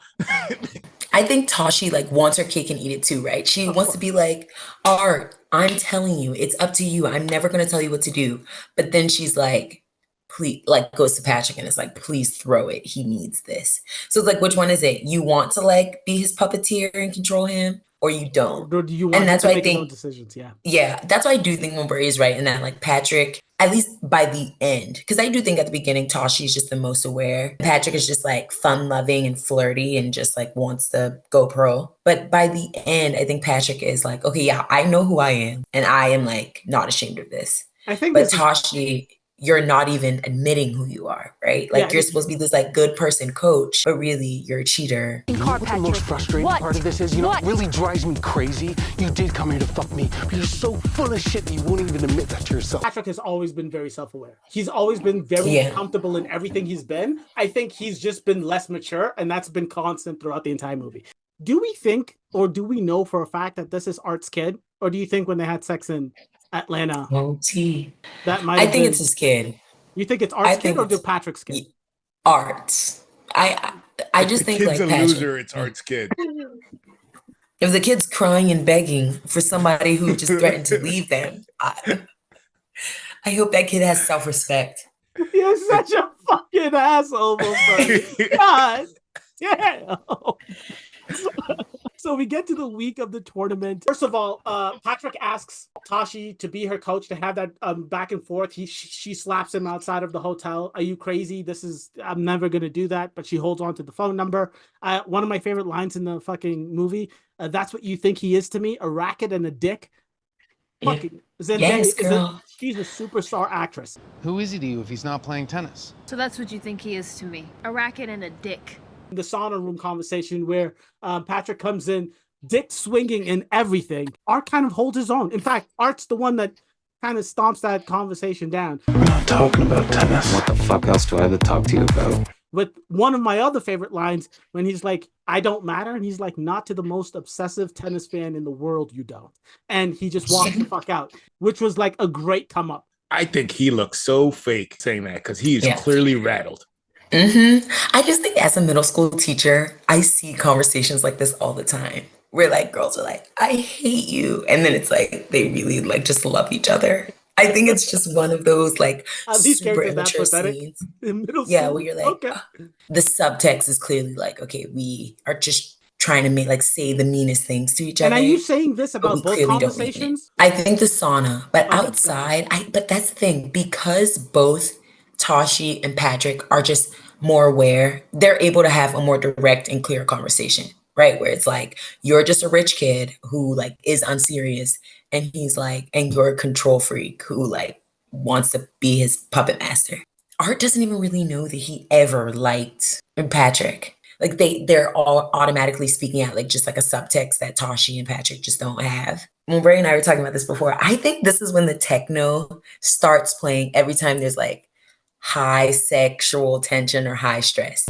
I think Tashi like wants her cake and eat it too, right? She Of wants to course. be like, Art, I'm telling you, it's up to you. I'm never gonna tell you what to do. But then she's like, please, like goes to Patrick and is like, please throw it. He needs this. So it's like, which one is it? You want to like be his puppeteer and control him, or you Or don't? do you And want him that's to why I make his own think decisions? Yeah. yeah, that's why I do think Mumbury is right in that, like Patrick, at least by the end, because I do think at the beginning Tashi is just the most aware. Patrick is just like fun loving and flirty and just like wants to go pro. But by the end, I think Patrick is like, okay, yeah, I know who I am, and I am like not ashamed of this. I think But this is Tashi, you're not even admitting who you are, right? yeah. Like you're supposed to be this like good person coach, but really you're a cheater. You know what the most frustrating part of this is? You know what really drives me crazy? You did come here to fuck me, but you're so full of shit that you won't even admit that to yourself. Patrick has always been very self-aware. He's always been very Yeah. comfortable in everything he's been. I think he's just been less mature, and that's been constant throughout the entire movie. Do we think, or do we know for a fact that this is Art's kid, or do you think when they had sex in Atlanta, Oh, T. that might I have think it's been? his kid. You think it's I Art's kid think or do it's Patrick's kid? art. I If just the think kid's like a Patrick. loser, it's Art's kid. If the kid's crying and begging for somebody who just threatened to leave them, I hope that kid has self-respect. You're such a fucking asshole, Murray. God damn. So we get to the week of the tournament. First of all, Patrick asks Tashi to be her coach to have that back and forth. She slaps him outside of the hotel. Are you crazy? I'm never gonna do that. But she holds on to the phone number. One of my favorite lines in the fucking movie. That's what you think he is to me, a racket and a dick. Yeah. Fucking Zendaya Yes, girl. she's a superstar actress. Who is he to you if he's not playing tennis? So that's what you think he is to me. A racket and a dick. The sauna room conversation where Patrick comes in, dick swinging and everything. Art kind of holds his own. In fact, Art's the one that kind of stomps that conversation down. We're not talking about tennis. What the fuck else do I have to talk to you about? With one of my other favorite lines when he's like, I don't matter. And he's like, not to the most obsessive tennis fan in the world, you don't. And he just walks the fuck out, which was like a great come up. I think he looks so fake saying that because he is clearly rattled. I just think as a middle school teacher, I see conversations like this all the time where like girls are like, I hate you. And then it's like they really like just love each other. I think it's just one of those like These super characters that immature pathetic scenes. in middle Yeah, school. where you're like, Okay. the subtext is clearly like, okay, we are just trying to make like say the meanest things to each And other. are you saying this but about we both clearly don't mean it. conversations? I think the sauna, but Okay, outside, but that's the thing, because both Tashi and Patrick are just more aware, they're able to have a more direct and clear conversation, right? Where it's like, you're just a rich kid who like is unserious, and he's like, and you're a control freak who like wants to be his puppet master. Art doesn't even really know that he ever liked Patrick. Like they're all automatically speaking out like just like a subtext that Tashi and Patrick just don't have. When Bray and I were talking about this before, I think this is when the techno starts playing every time there's like high sexual tension or high stress.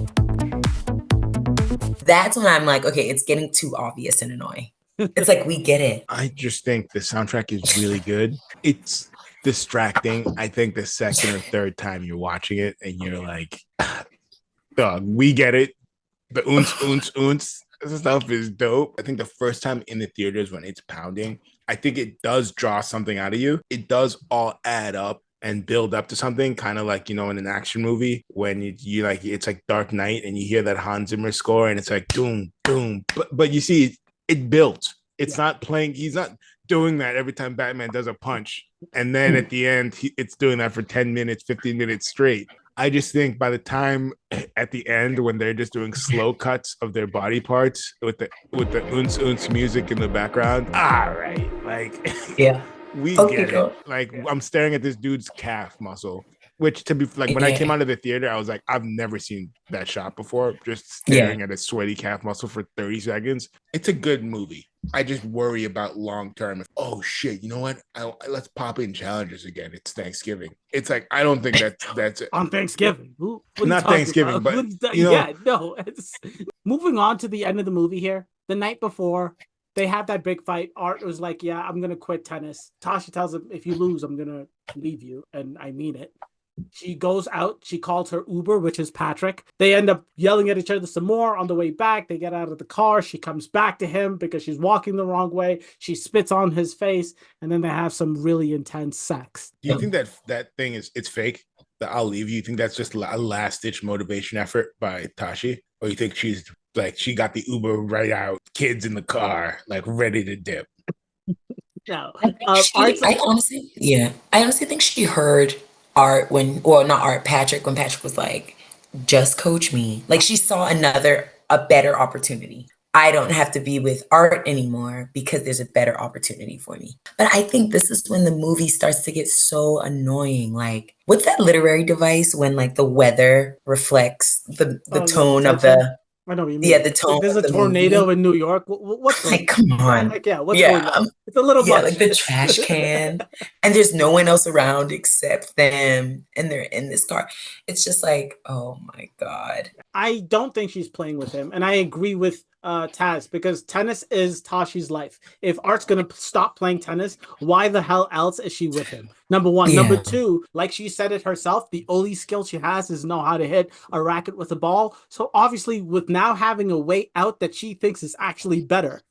That's when I'm like, okay, it's getting too obvious and annoying. It's like, we get it. I just think the soundtrack is really good. It's distracting. I think the second or third time you're watching it and you're like, dog, we get it. The oons stuff is dope. I think the first time in the theaters when it's pounding, I think it does draw something out of you. It does all add up and build up to something, kind of like, you know, in an action movie when you like, it's like Dark Knight and you hear that Hans Zimmer score and it's like doom, doom. But you see, it built. It's not playing. He's not doing that every time Batman does a punch. And then at the end, it's doing that for 10 minutes, 15 minutes straight. I just think by the time at the end when they're just doing slow cuts of their body parts with the oons music in the background, all right, like yeah, we okay, get girl. it. Like I'm staring at this dude's calf muscle, which to be like when I came out of the theater, I was like, I've never seen that shot before. Just staring at a sweaty calf muscle for 30 seconds. It's a good movie. I just worry about long term. Oh shit! You know what? Let's pop in challenges again. It's Thanksgiving. It's like I don't think that's it. On Thanksgiving. What are Not you talking Thanksgiving, about? but you know, yeah, no. Moving on to the end of the movie here. The night before, they have that big fight. Art was like, "Yeah, I'm gonna quit tennis." Tashi tells him, "If you lose, I'm gonna leave you," and I mean it. She goes out. She calls her Uber, which is Patrick. They end up yelling at each other some more on the way back. They get out of the car. She comes back to him because she's walking the wrong way. She spits on his face, and then they have some really intense sex. Do you think that that thing is it's fake? The I'll leave you. You think that's just a last ditch motivation effort by Tashi, or you think she's like she got the Uber right out, kids in the car, like ready to dip? No, I honestly think she heard Art when, well, not Art, Patrick, when Patrick was like, just coach me. Like she saw a better opportunity. I don't have to be with Art anymore because there's a better opportunity for me. But I think this is when the movie starts to get so annoying. Like, what's that literary device when like the weather reflects the tone of tension. the I know what you yeah, mean. the tone There's of a the tornado movie? in New York. What's going Like, on? come on. Like, yeah, what's going Yeah, on? It's a little yeah, much. like the trash can, and there's no one else around except them, and they're in this car. It's just like, oh my God. I don't think she's playing with him, and I agree with Taz because tennis is Tashi's life. If Art's gonna stop playing tennis, why the hell else is she with him? Number one. Number Yeah, two, like she said it herself, the only skill she has is know how to hit a racket with a ball. So obviously, with now having a way out that she thinks is actually better,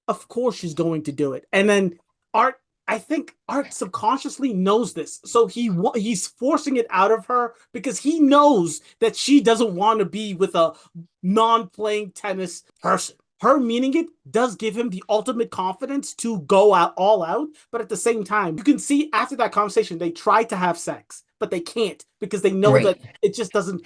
of course she's going to do it. And then Art, I think Art subconsciously knows this, so he's forcing it out of her because he knows that she doesn't want to be with a non-playing tennis person. Her meaning it does give him the ultimate confidence to go out all out, but at the same time, you can see after that conversation they try to have sex, but they can't because they know right. that it just doesn't.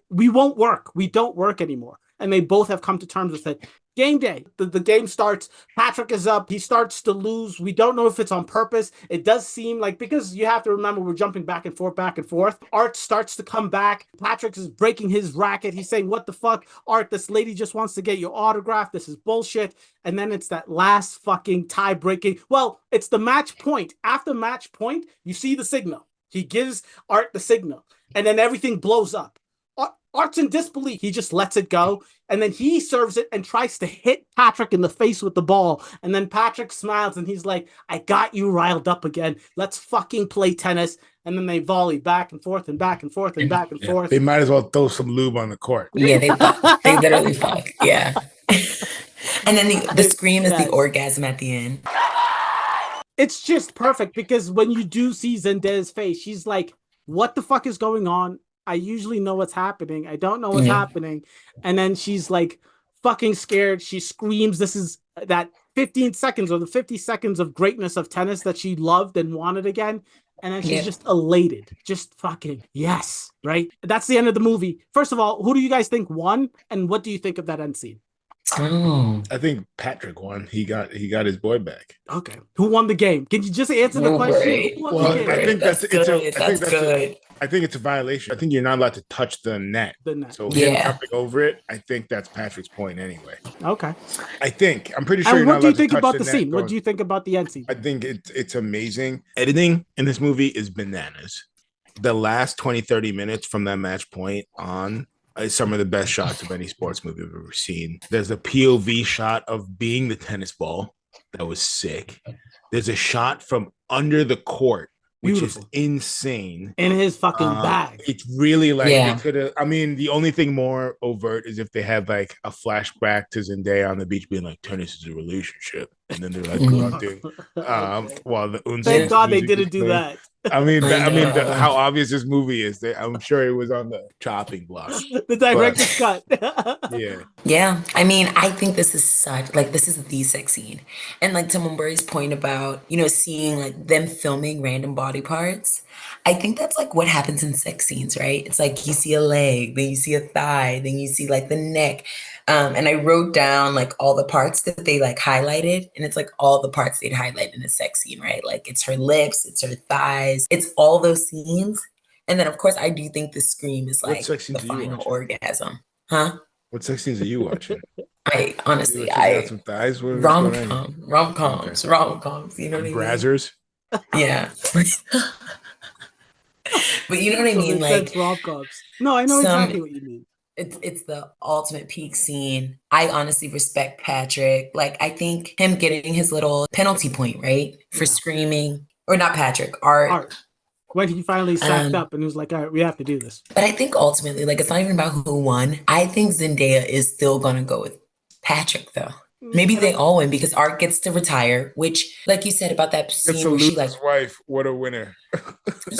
We won't work. We don't work anymore, and they both have come to terms with it. Game day. The game starts. Patrick is up. He starts to lose. We don't know if it's on purpose. It does seem like, because you have to remember we're jumping back and forth, back and forth. Art starts to come back. Patrick is breaking his racket. He's saying, "What the fuck? Art, this lady just wants to get your autograph. This is bullshit." And then it's that last fucking tie breaking. Well, it's the match point. After match point, you see the signal. He gives Art the signal. And then everything blows up. Art's in disbelief. He just lets it go. And then he serves it and tries to hit Patrick in the face with the ball. And then Patrick smiles and he's like, "I got you riled up again. Let's fucking play tennis." And then they volley back and forth and back and forth and back and Yeah, forth. they might as well throw some lube on the court. Yeah, they fuck. They literally fuck. Yeah. And then the scream is the Yes. orgasm at the end. It's just perfect because when you do see Zendaya's face, she's like, "What the fuck is going on? I usually know what's happening. I don't know what's Yeah. happening." And then she's like fucking scared. She screams. This is that 15 seconds or the 50 seconds of greatness of tennis that she loved and wanted again. And then she's Yeah. just elated. Just fucking yes, right? That's the end of the movie. First of all, who do you guys think won? And what do you think of that end scene? Oh. I think Patrick won. He got his boy back. Okay. Who won the game? Can you just answer the Oh, question? great. Who won Well, the game? I think That's it's a. good. I That's think that's good. I think it's a violation. I think you're not allowed to touch the net. The net. So him Yeah. jumping over it, I think that's Patrick's point anyway. Okay. I'm pretty sure And you're what not do you allowed to think touch about the the net scene? What going- do you think about the end scene? I think it's amazing. Editing in this movie is bananas. The last 20, 30 minutes from that match point on is some of the best shots of any sports movie I've ever seen. There's a POV shot of being the tennis ball. That was sick. There's a shot from under the court, which Beautiful. is insane. In his fucking bag. It's really like Yeah. they could have. I mean, the only thing more overt is if they had like a flashback to Zendaya on the beach being like, "Tennis is a relationship," and then they're like go out there while the Thank God they music didn't is do playing. that. I mean, I know. how obvious this movie is. I'm sure it was on the chopping block. The director's cut. Yeah, Yeah, I mean, I think this is this is the sex scene. And like to Mumbury's point about, seeing like them filming random body parts, I think that's like what happens in sex scenes, right? It's like you see a leg, then you see a thigh, then you see like the neck. And I wrote down like all the parts that they like highlighted, and it's like all the parts they'd highlight in a sex scene, right? Like it's her lips, it's her thighs, it's all those scenes. And then of course I do think the scream is What like sex the scenes are you final watching? orgasm. Huh? What sex scenes are you watching? I honestly, You checking out some thighs? What's going on? rom-coms, you know what I mean? Brazzers. Yeah. But you know what I Some mean? intense Like rom-coms. No, I know some exactly what you mean. it's the ultimate peak scene. I honestly respect Patrick. Like I think him getting his little penalty point, right? For Yeah. screaming. Or not Patrick, Art. Art. when he finally sacked Um, up and he was like, all right, we have to do this. but I think ultimately, like, it's not even about who won. I think Zendaya is still gonna go with Patrick, though. Maybe I they don't. all win because Art gets to retire, which, like you said about that Gets to scene where lose she like, his wife. What a winner.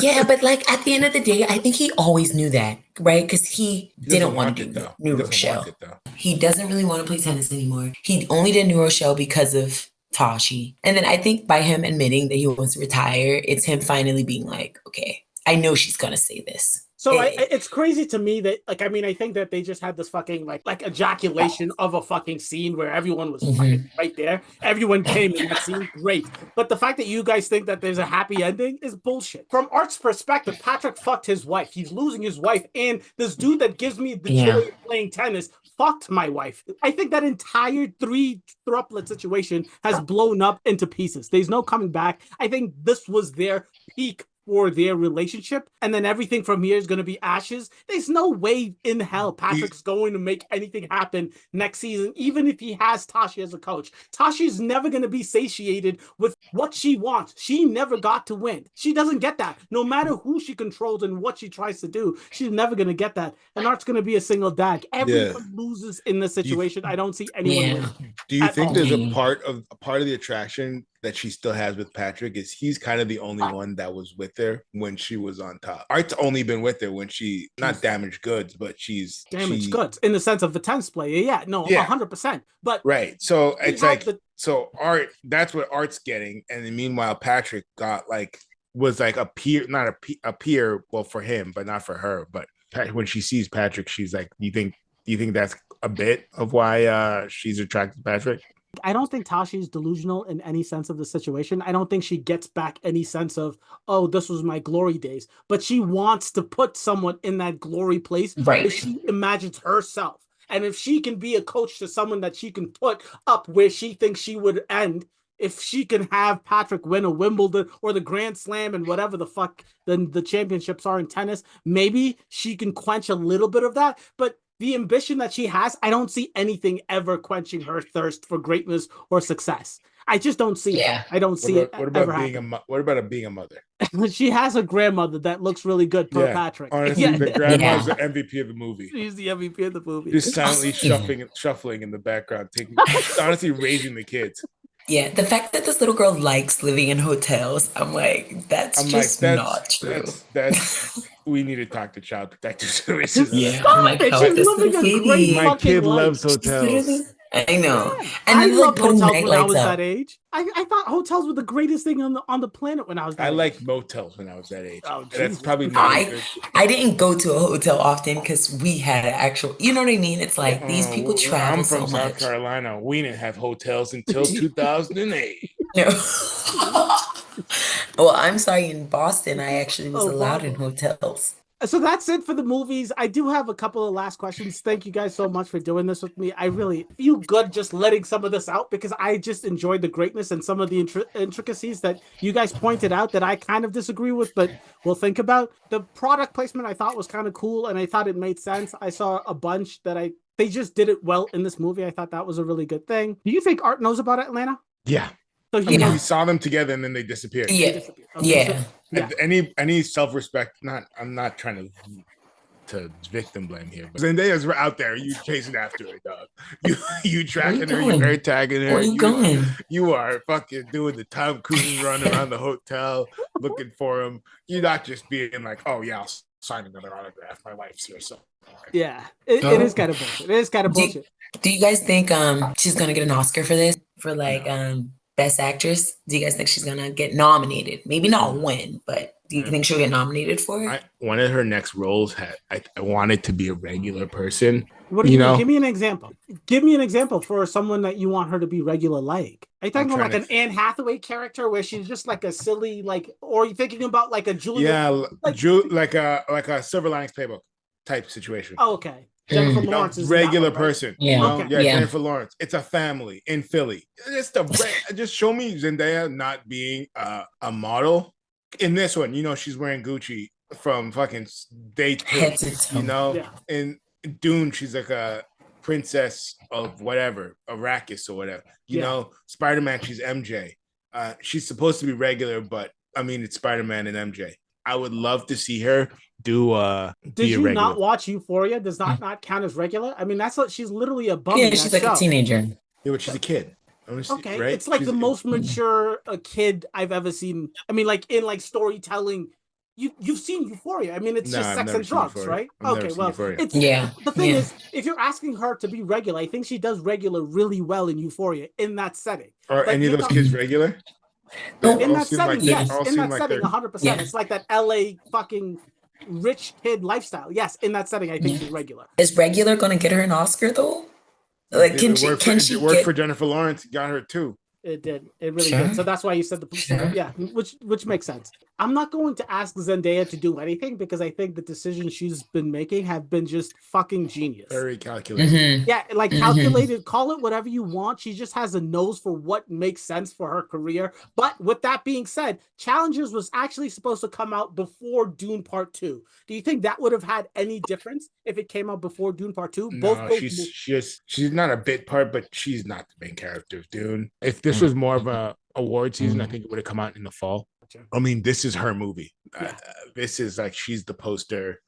yeah, but like at the end of the day, I think he always knew that, right? Because he He doesn't didn't want want to it do though. He New doesn't want Rochelle. it though. He doesn't really want to play tennis anymore. He only did New Rochelle because of Tashi. And then I think by him admitting that he wants to retire, it's him finally being like, okay, I know she's gonna say this. So it's crazy to me that like I mean I think that they just had this fucking like ejaculation of a fucking scene where everyone was fucking Mhm. right there. Everyone came in that scene, great. But the fact that you guys think that there's a happy ending is bullshit. From Art's perspective, Patrick fucked his wife. He's losing his wife, and this dude that gives me the joy Yeah. of playing tennis fucked my wife. I think that entire three throuple situation has blown up into pieces. There's no coming back. I think this was their peak for their relationship, and then everything from here is going to be ashes. There's no way in hell Patrick's going to make anything happen next season, even if he has Tashi as a coach. Tashi's never going to be satiated with what she wants. She never got to win. She doesn't get that. No matter who she controls and what she tries to do, she's never going to get that. And Art's going to be a single dad. Everyone loses in this situation. I don't see anyone Yeah. win. Do you think all. there's a part of the attraction that she still has with Patrick is he's kind of the only one that was with her when she was on top. Art's only been with her when she not damaged goods, but she's damaged goods in the sense of the tennis player. Yeah, no, 100%. But right. So it's like the, so Art, that's what Art's getting, and then meanwhile Patrick got like was like a peer, not a peer, well for him, but not for her. But when she sees Patrick, she's like, you think that's a bit of why she's attracted to Patrick? I don't think Tashi's delusional in any sense of the situation. I don't think she gets back any sense of, oh, this was my glory days. But she wants to put someone in that glory place where Right. she imagines herself. And if she can be a coach to someone that she can put up where she thinks she would end, if she can have Patrick win a Wimbledon or the Grand Slam and whatever the fuck the championships are in tennis, maybe she can quench a little bit of that. But the ambition that she has, I don't see anything ever quenching her thirst for greatness or success. I just don't see it. I don't see it What ever about being happen. what about being a mother? She has a grandmother that looks really good per Patrick. Honestly, Yeah. the grandma's the MVP of the movie. She's the MVP of the movie. Just silently shuffling in the background, honestly raising the kids. Yeah, the fact that this little girl likes living in hotels, I'm like, that's not true. That's we need to talk to Child Protective Services. Yeah, I'm like, She's help this living little a great baby. My fucking kid life. loves hotels. I know. Yeah. And I then like loved putting hotels night when I lights was up. that age. I thought hotels were the greatest thing on the planet when I was that I age. liked motels when I was that age. Oh, And that's Jesus. probably not a good. I didn't go to a hotel often because we had an actual, you know what I mean? It's like these people travel I'm from so South much. Carolina. We didn't have hotels until 2008. No. Well, I'm sorry, in Boston, I actually was Oh, allowed in Boston. hotels. So that's it for the movies. I do have a couple of last questions. Thank you guys so much for doing this with me. I really feel good just letting some of this out because I just enjoyed the greatness and some of the intricacies that you guys pointed out that I kind of disagree with, but we'll think about. The product placement I thought was kind of cool and I thought it made sense. I saw a bunch that they just did it well in this movie. I thought that was a really good thing. Do you think Art knows about Atlanta? Yeah. So We saw them together and then they disappeared. Yeah. Okay, Yeah. Any self-respect, I'm not trying to victim blame here, but Zendaya's out there. You chasing after her, dog. You tracking her, you air tagging her. Where you going? You are fucking doing the Tom Cruise run around the hotel looking for him. You're not just being like, oh yeah, I'll sign another autograph. My wife's here, so yeah, it is kind of bullshit. It is kind of bullshit. Do you guys think she's gonna get an Oscar for this? For like Best Actress? Do you guys think she's gonna get nominated? Maybe not win, but do you think she'll get nominated for it? One of her next roles I wanted to be a regular person. What do you mean? Give me an example. Give me an example for someone that you want her to be regular like. Are you talking about like an Anne Hathaway character where she's just like a silly like, or are you thinking about like a Julia? Yeah, like a Silver Linings Playbook type situation. Oh, okay. Jennifer Lawrence is regular that one, right? person. Yeah. Yeah, Jennifer Lawrence. It's a family in Philly. Just show me Zendaya not being a model. In this one, she's wearing Gucci from fucking day two. In Dune, she's like a princess of whatever, Arrakis or whatever. Spider-Man, she's MJ. She's supposed to be regular, but I mean, it's Spider-Man and MJ. I would love to see her do Did be a you regular. not watch Euphoria? Does that not count as regular? I mean, that's what she's literally a bum Yeah, in she's that like a show. teenager. Yeah, but she's a kid. Honestly, Okay, right? it's like She's the most mature kid I've ever seen. I mean, like in like storytelling. You've seen Euphoria. I mean, it's no, just I've sex never and seen drugs, Euphoria. right? I've never Okay, seen well, Euphoria. it's Yeah, the thing yeah. is, if you're asking her to be regular, I think she does regular really well in Euphoria in that setting. Are But any of you're those not kids regular? They No, in all that seem like setting, they yes. all In seem that like setting, they're 100%. yeah, It's like that LA fucking rich kid lifestyle. Yes, in that setting, I think yeah. she's regular. Is regular gonna get her an Oscar though? Like, it worked for can she it worked for get Jennifer Lawrence. Got her too. It did. It really sure? did. So that's why you said Sure. yeah, which makes sense. I'm not going to ask Zendaya to do anything because I think the decisions she's been making have been just fucking genius. Very calculated. Mm-hmm. Yeah, like Mm-hmm. calculated, call it whatever you want. She just has a nose for what makes sense for her career. But with that being said, Challengers was actually supposed to come out before Dune Part 2. Do you think that would have had any difference if it came out before Dune Part 2? No, she's not a bit part, but she's not the main character of Dune. If this was more of a award season, I think it would have come out in the fall. I mean, this is her movie. Yeah. This is like she's the poster.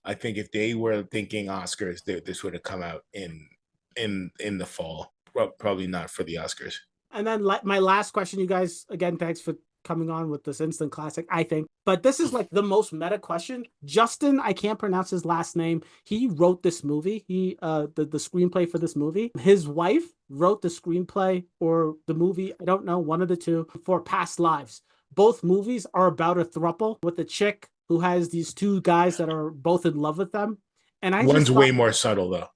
I think if they were thinking Oscars, this would have come out in the fall. Well, probably not for the Oscars. And then my last question, you guys, again, thanks for coming on with this instant classic, I think. But this is like the most meta question. Justin, I can't pronounce his last name. He wrote this movie. He the screenplay for this movie. His wife wrote the screenplay or the movie, I don't know, one of the two, for Past Lives. Both movies are about a throuple with a chick who has these two guys that are both in love with them. And I One's just thought, way more subtle though.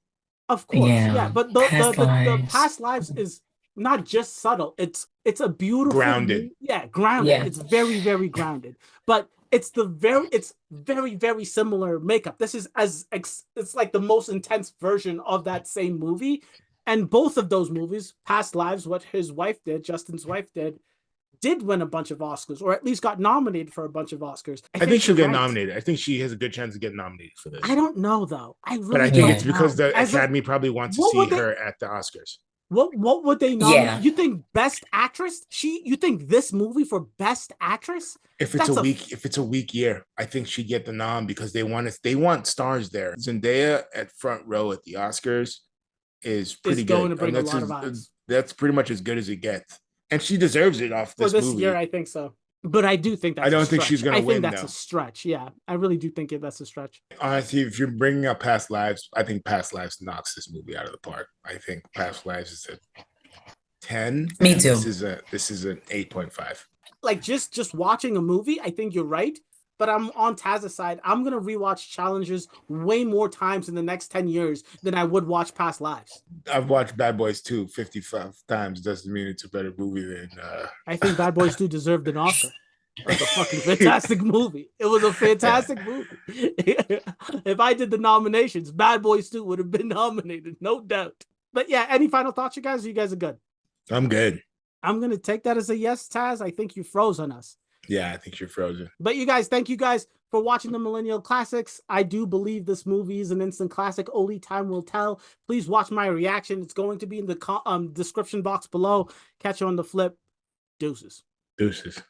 of course, yeah. But the Past the Lives. Past Lives is not just subtle. It's a beautiful Grounded. Yeah, grounded. Yeah. It's very, very grounded. But it's very, very similar makeup. This is it's like the most intense version of that same movie. And both of those movies, Past Lives, what his wife did, Justin's wife did win a bunch of Oscars, or at least got nominated for a bunch of Oscars. I think she'll you're get right. nominated. I think she has a good chance of getting nominated for this. I don't know though. I really But I think don't it's because know. the Academy probably wants to what see would they- her at the Oscars. What would they nominate? Yeah. You think Best Actress? You think this movie for Best Actress? If it's That's if it's a weak year, I think she'd get the nom because they want stars there. Zendaya at front row at the Oscars is pretty going good. to bring And a lot of eyes. that's pretty much as good as it gets. And she deserves it off For this this movie. year, I think so. But I do think that's I don't a think stretch. she's gonna I think win, that's though. a stretch. Yeah, I really do think that's a stretch. Honestly, if you're bringing up Past Lives, I think Past Lives knocks this movie out of the park. I think Past Lives is a 10. Me and too. This is an 8.5. Like just watching a movie, I think you're right. But I'm on Taz's side. I'm gonna rewatch Challengers way more times in the next 10 years than I would watch Past Lives. I've watched Bad Boys 2 55 times. Doesn't mean it's a better movie than I think Bad Boys 2 deserved an Oscar. It was a fucking fantastic movie. It was a fantastic movie. If I did the nominations, Bad Boys 2 would have been nominated, no doubt. But yeah, any final thoughts, you guys? You guys are good. I'm good. I'm gonna take that as a yes, Taz. I think you froze on us. Yeah, I think you're frozen. But you guys, thank you guys for watching the Millennial Classics. I do believe this movie is an instant classic. Only time will tell. Please watch my reaction. It's going to be in the description box below. Catch you on the flip. Deuces. Deuces.